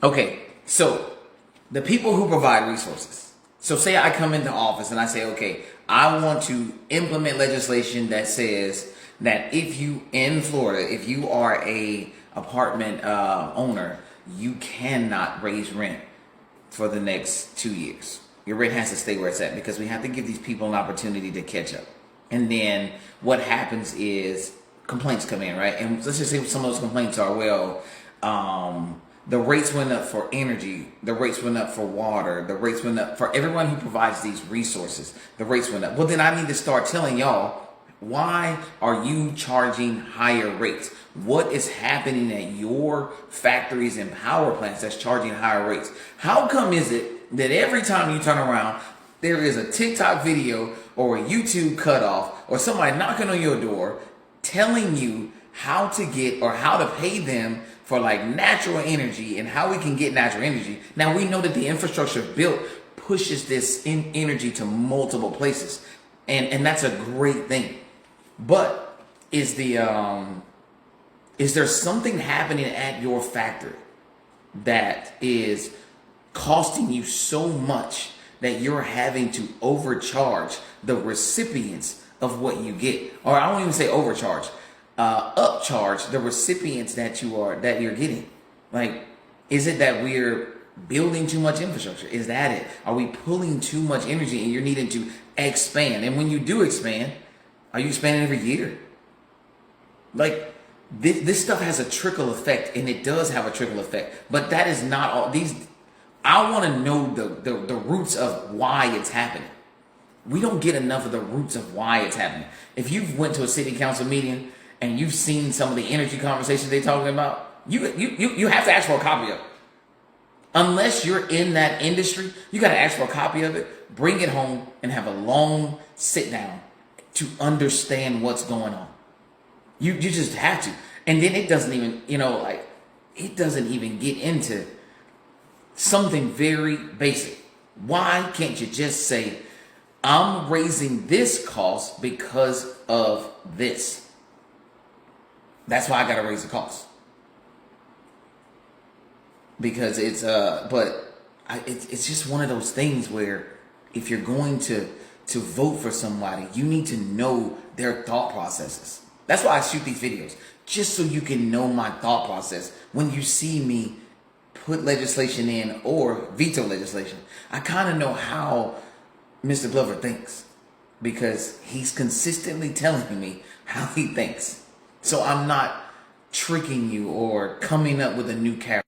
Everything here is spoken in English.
Okay, so the people who provide resources. So say I come into office and I say, okay, I want to implement legislation that says that if you in Florida, if you are a apartment owner, you cannot raise rent for the next 2 years. Your rent has to stay where it's at because we have to give these people an opportunity to catch up. And then what happens is complaints come in, right? And let's just say some of those complaints are, well, the rates went up for energy, the rates went up for water, the rates went up for everyone who provides these resources, the rates went up. Well, then I need to start telling y'all, why are you charging higher rates? What is happening at your factories and power plants that's charging higher rates? How come is it that every time you turn around, there is a TikTok video or a YouTube cutoff or somebody knocking on your door telling you how to get or how to pay them for like natural energy and how we can get natural energy? Now we know that the infrastructure built pushes this energy to multiple places, and that's a great thing. But is there something happening at your factory that is costing you so much that you're having to overcharge the recipients of what you get? Or I won't even say overcharge, upcharge the recipients that you're getting. Like, is it that we're building too much infrastructure? Is that it? Are we pulling too much energy and you're needing to expand? And when you do expand, are you expanding every year? Like, this stuff has a trickle effect, and it does have a trickle effect. But that is not all. I want to know the roots of why it's happening. We don't get enough of the roots of why it's happening. If you've went to a city council meeting and you've seen some of the energy conversations they're talking about, you have to ask for a copy of it. Unless you're in that industry, you got to ask for a copy of it, bring it home, and have a long sit down to understand what's going on. You just have to. And then it doesn't even, it doesn't even get into something very basic. Why can't you just say, I'm raising this cost because of this? That's why I got to raise the cost. Because it's just one of those things where if you're going to vote for somebody, you need to know their thought processes. That's why I shoot these videos, just so you can know my thought process when you see me put legislation in or veto legislation. I kind of know how Mr. Glover thinks because he's consistently telling me how he thinks. So I'm not tricking you or coming up with a new character.